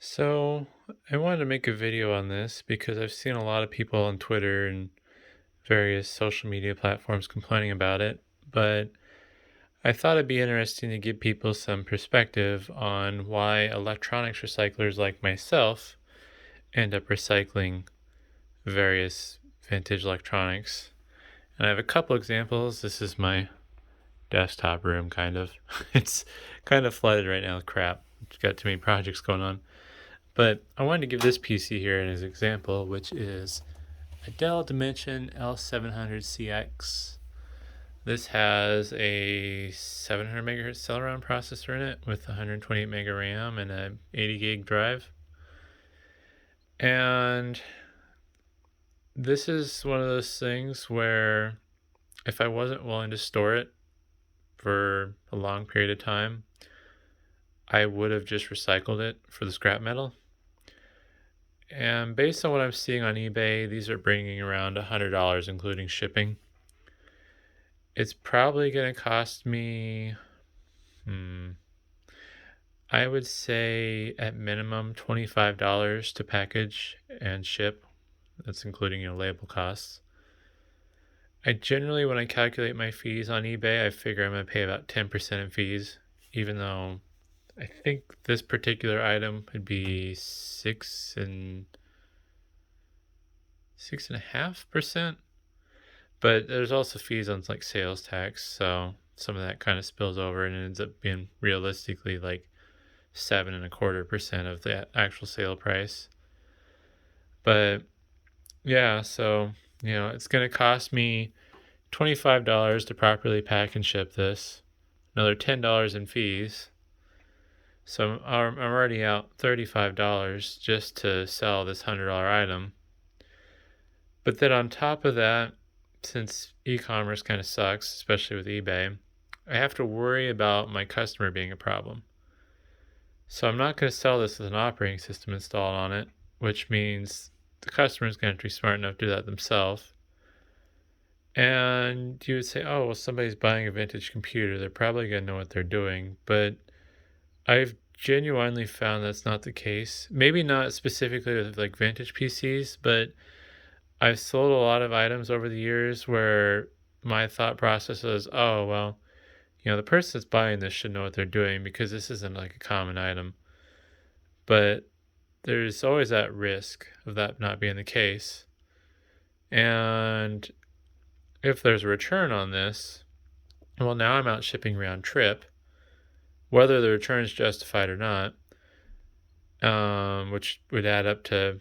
So, I wanted to make a video on this because I've seen a lot of people on Twitter and various social media platforms complaining about it, but I thought it'd be interesting to give people some perspective on why electronics recyclers like myself end up recycling various vintage electronics. And I have a couple examples. This is my desktop room, kind of. It's kind of flooded right now with crap. It's got too many projects going on. But I wanted to give this PC here as an example, which is a Dell Dimension L700CX. This has a 700 megahertz Celeron processor in it with 128 mega RAM and a 80 gig drive. And this is one of those things where if I wasn't willing to store it for a long period of time, I would have just recycled it for the scrap metal. And based on what I'm seeing on eBay, these are bringing around $100, including shipping. It's probably going to cost me, I would say at minimum $25 to package and ship. That's including your label costs. I generally, when I calculate my fees on eBay, I figure I'm going to pay about 10% in fees, even though I think this particular item would be 6.5%. But there's also fees on like sales tax, so some of that kind of spills over and it ends up being realistically like 7.25% of the actual sale price. But yeah, so it's gonna cost me $25 to properly pack and ship this, another $10 in fees. So I'm already out $35 just to sell this $100 item. But then on top of that, since e-commerce kind of sucks, especially with eBay, I have to worry about my customer being a problem. So I'm not going to sell this with an operating system installed on it, which means the customer is going to be smart enough to do that themselves. And you would say, oh, well, somebody's buying a vintage computer. They're probably going to know what they're doing. But I've genuinely found that's not the case. Maybe not specifically with like vintage PCs, but I've sold a lot of items over the years where my thought process was, oh, well, the person that's buying this should know what they're doing because this isn't like a common item. But there's always that risk of that not being the case. And if there's a return on this, well, now I'm out shipping round trip, whether the return is justified or not, which would add up to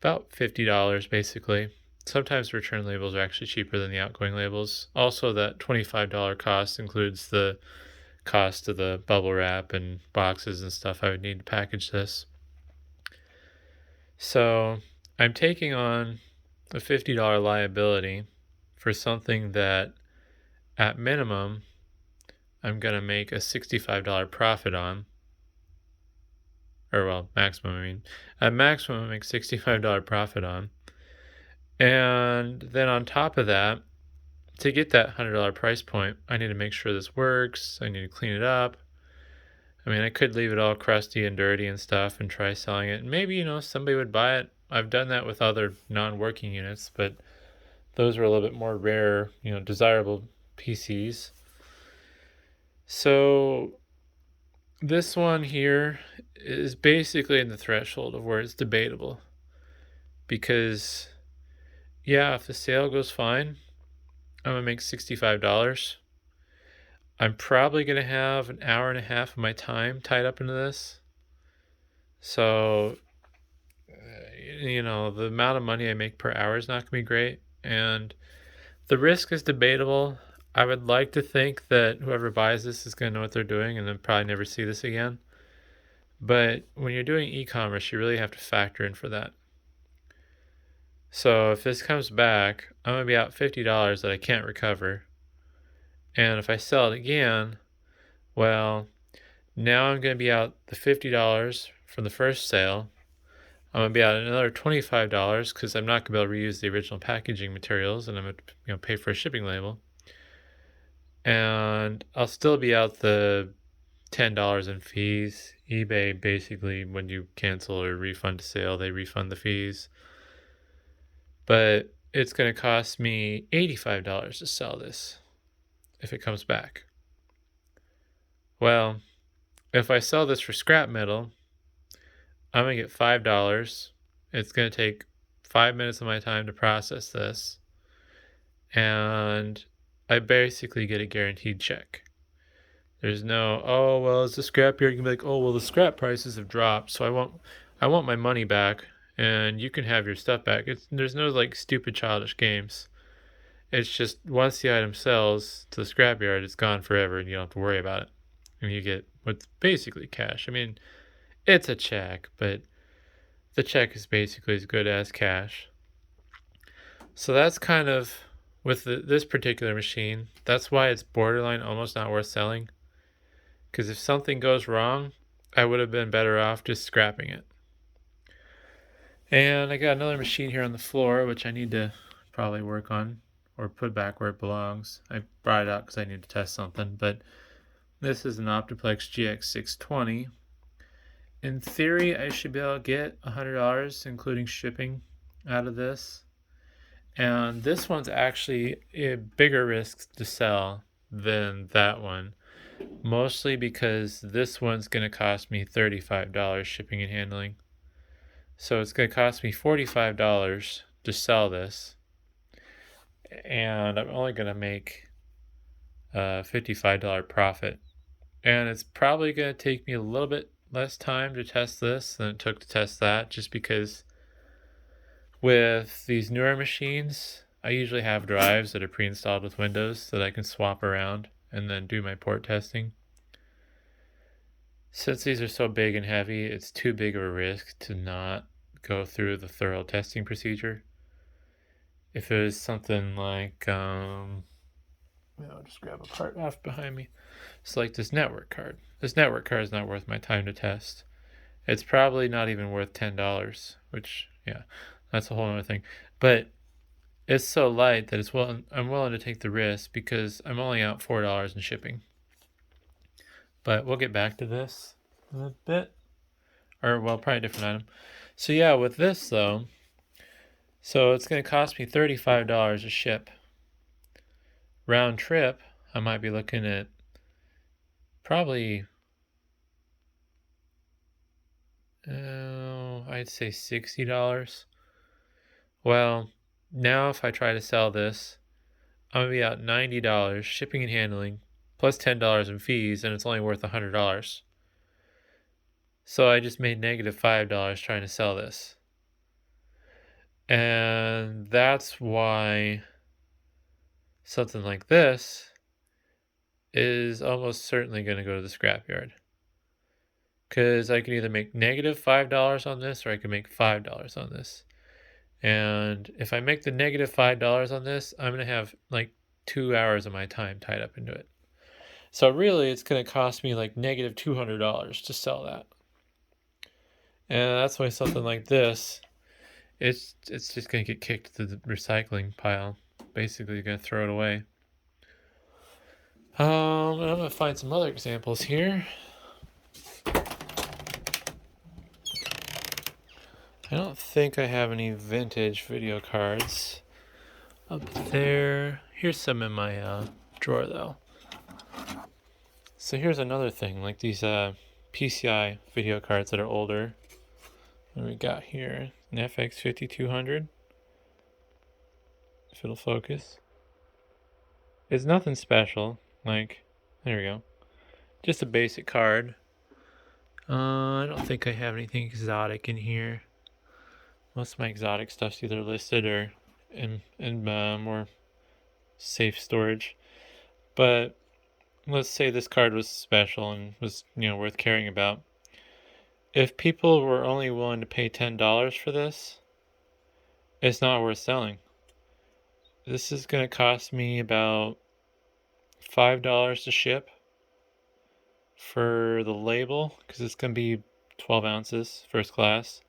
about $50 basically. Sometimes return labels are actually cheaper than the outgoing labels. Also, that $25 cost includes the cost of the bubble wrap and boxes and stuff I would need to package this. So I'm taking on a $50 liability for something that at minimum I'm going to make a $65 profit on. Or well, maximum, I mean. At maximum, I make $65 profit on. And then on top of that, to get that $100 price point, I need to make sure this works. I need to clean it up. I mean, I could leave it all crusty and dirty and stuff and try selling it. And maybe, somebody would buy it. I've done that with other non-working units, but those are a little bit more rare, desirable PCs. So this one here is basically in the threshold of where it's debatable. Because, yeah, if the sale goes fine, I'm going to make $65. I'm probably going to have an hour and a half of my time tied up into this. So, the amount of money I make per hour is not going to be great. And the risk is debatable. I would like to think that whoever buys this is going to know what they're doing and then probably never see this again. But when you're doing e-commerce, you really have to factor in for that. So if this comes back, I'm going to be out $50 that I can't recover. And if I sell it again, well, now I'm going to be out the $50 from the first sale. I'm going to be out another $25 because I'm not going to be able to reuse the original packaging materials, and I'm going to pay for a shipping label. And I'll still be out the $10 in fees. eBay basically, when you cancel or refund a sale, they refund the fees. But it's going to cost me $85 to sell this if it comes back. Well, if I sell this for scrap metal, I'm going to get $5. It's going to take 5 minutes of my time to process this. And I basically get a guaranteed check. There's no, oh, well, it's a scrap yard. You can be like, oh, well, the scrap prices have dropped, so I want my money back, and you can have your stuff back. There's no like stupid childish games. It's just once the item sells to the scrap yard, it's gone forever, and you don't have to worry about it. And you get what's basically cash. I mean, it's a check, but the check is basically as good as cash. So that's kind of with this particular machine. That's why it's borderline almost not worth selling. Because if something goes wrong, I would have been better off just scrapping it. And I got another machine here on the floor, which I need to probably work on or put back where it belongs. I brought it out because I need to test something, but this is an Optiplex GX620. In theory, I should be able to get $100, including shipping, out of this. And this one's actually a bigger risk to sell than that one. Mostly because this one's going to cost me $35 shipping and handling. So it's going to cost me $45 to sell this. And I'm only going to make a $55 profit. And it's probably going to take me a little bit less time to test this than it took to test that, just because with these newer machines, I usually have drives that are pre-installed with Windows that I can swap around and then do my port testing. Since these are so big and heavy, it's too big of a risk to not go through the thorough testing procedure. If it was something like, I'll just grab a part off behind me. It's like this network card. This network card is not worth my time to test. It's probably not even worth $10, which, yeah, that's a whole other thing. But it's so light that I'm willing to take the risk because I'm only out $4 in shipping. But we'll get back to this in a bit. Or, well, probably a different item. So yeah, with this though, so it's going to cost me $35 to ship. Round trip, I might be looking at probably, I'd say $60. Well, now if I try to sell this, I'm going to be out $90 shipping and handling, plus $10 in fees, and it's only worth $100. So I just made negative $5 trying to sell this. And that's why something like this is almost certainly going to go to the scrapyard. Because I can either make negative $5 on this or I can make $5 on this. And if I make the negative $5 on this, I'm going to have like 2 hours of my time tied up into it. So really, it's going to cost me like negative $200 to sell that. And that's why something like this, it's just going to get kicked to the recycling pile. Basically, going to throw it away. And I'm going to find some other examples here. I don't think I have any vintage video cards up there. Here's some in my drawer, though. So here's another thing, like these PCI video cards that are older. What we got here? An FX 5200. If it'll focus. It's nothing special. Like, there we go. Just a basic card. I don't think I have anything exotic in here. Most of my exotic stuff's either listed or in more safe storage. But let's say this card was special and was, worth caring about. If people were only willing to pay $10 for this, it's not worth selling. This is going to cost me about $5 to ship for the label, because it's going to be 12 ounces, first class.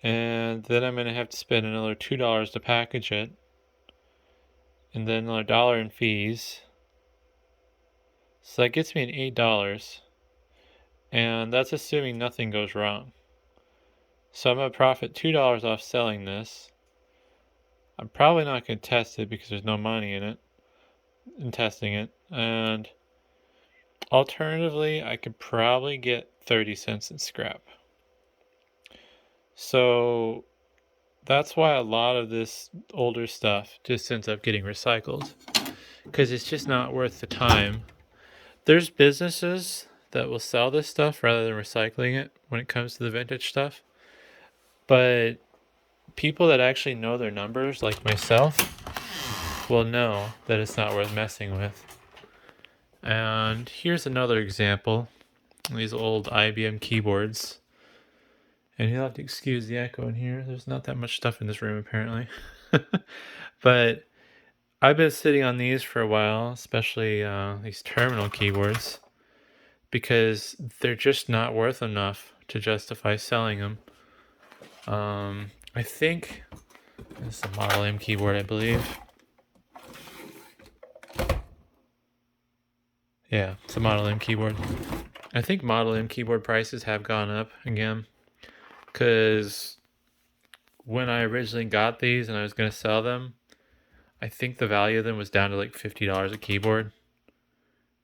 And then I'm going to have to spend another $2 to package it. And then another $1 in fees. So that gets me an $8. And that's assuming nothing goes wrong. So I'm going to profit $2 off selling this. I'm probably not going to test it because there's no money in it, in testing it. And alternatively, I could probably get 30 cents in scrap. So that's why a lot of this older stuff just ends up getting recycled because it's just not worth the time. There's businesses that will sell this stuff rather than recycling it when it comes to the vintage stuff. But people that actually know their numbers, like myself, will know that it's not worth messing with. And here's another example. These old IBM keyboards. And you'll have to excuse the echo in here. There's not that much stuff in this room, apparently. But I've been sitting on these for a while, especially these terminal keyboards, because they're just not worth enough to justify selling them. I think this is a Model M keyboard, I believe. Yeah, it's a Model M keyboard. I think Model M keyboard prices have gone up again, because when I originally got these and I was going to sell them, I think the value of them was down to like $50 a keyboard,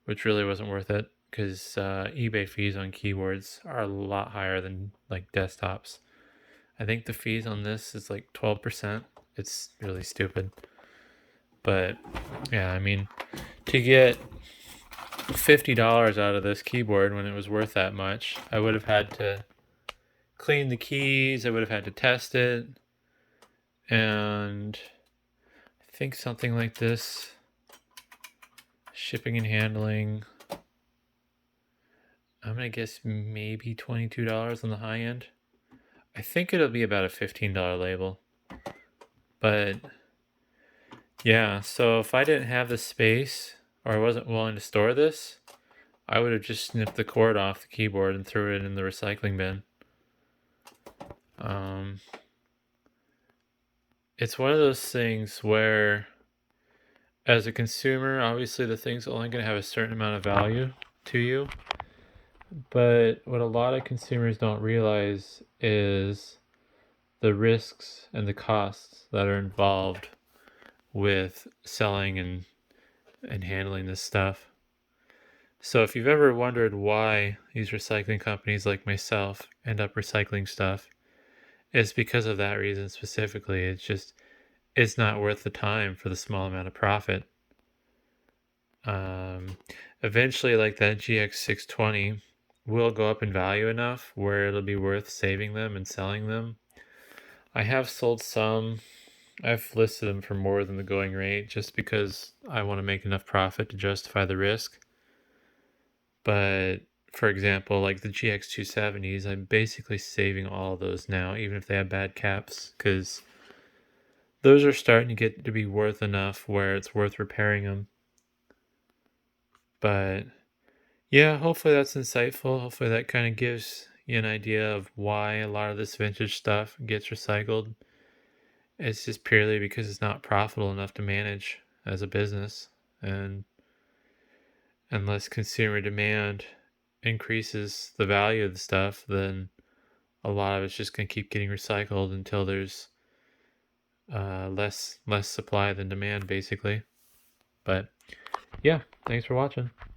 which really wasn't worth it because eBay fees on keyboards are a lot higher than like desktops. I think the fees on this is like 12%. It's really stupid. But yeah, I mean, to get $50 out of this keyboard when it was worth that much, I would have had to clean the keys, I would have had to test it, and I think something like this, shipping and handling, I'm gonna guess maybe $22 on the high end. I think it'll be about a $15 label. But yeah, so if I didn't have the space or I wasn't willing to store this, I would have just snipped the cord off the keyboard and threw it in the recycling bin. It's one of those things where, as a consumer, obviously the thing's only going to have a certain amount of value to you. But what a lot of consumers don't realize is the risks and the costs that are involved with selling and handling this stuff. So if you've ever wondered why these recycling companies like myself end up recycling stuff, it's because of that reason specifically. It's not worth the time for the small amount of profit. Eventually, like that GX620 will go up in value enough where it'll be worth saving them and selling them. I have sold some. I've listed them for more than the going rate just because I want to make enough profit to justify the risk. But for example, like the GX270s, I'm basically saving all of those now, even if they have bad caps, because those are starting to get to be worth enough where it's worth repairing them. But yeah, hopefully that's insightful. Hopefully that kind of gives you an idea of why a lot of this vintage stuff gets recycled. It's just purely because it's not profitable enough to manage as a business. And unless consumer demand increases the value of the stuff, then a lot of it's just going to keep getting recycled until there's less supply than demand, basically. But yeah, thanks for watching.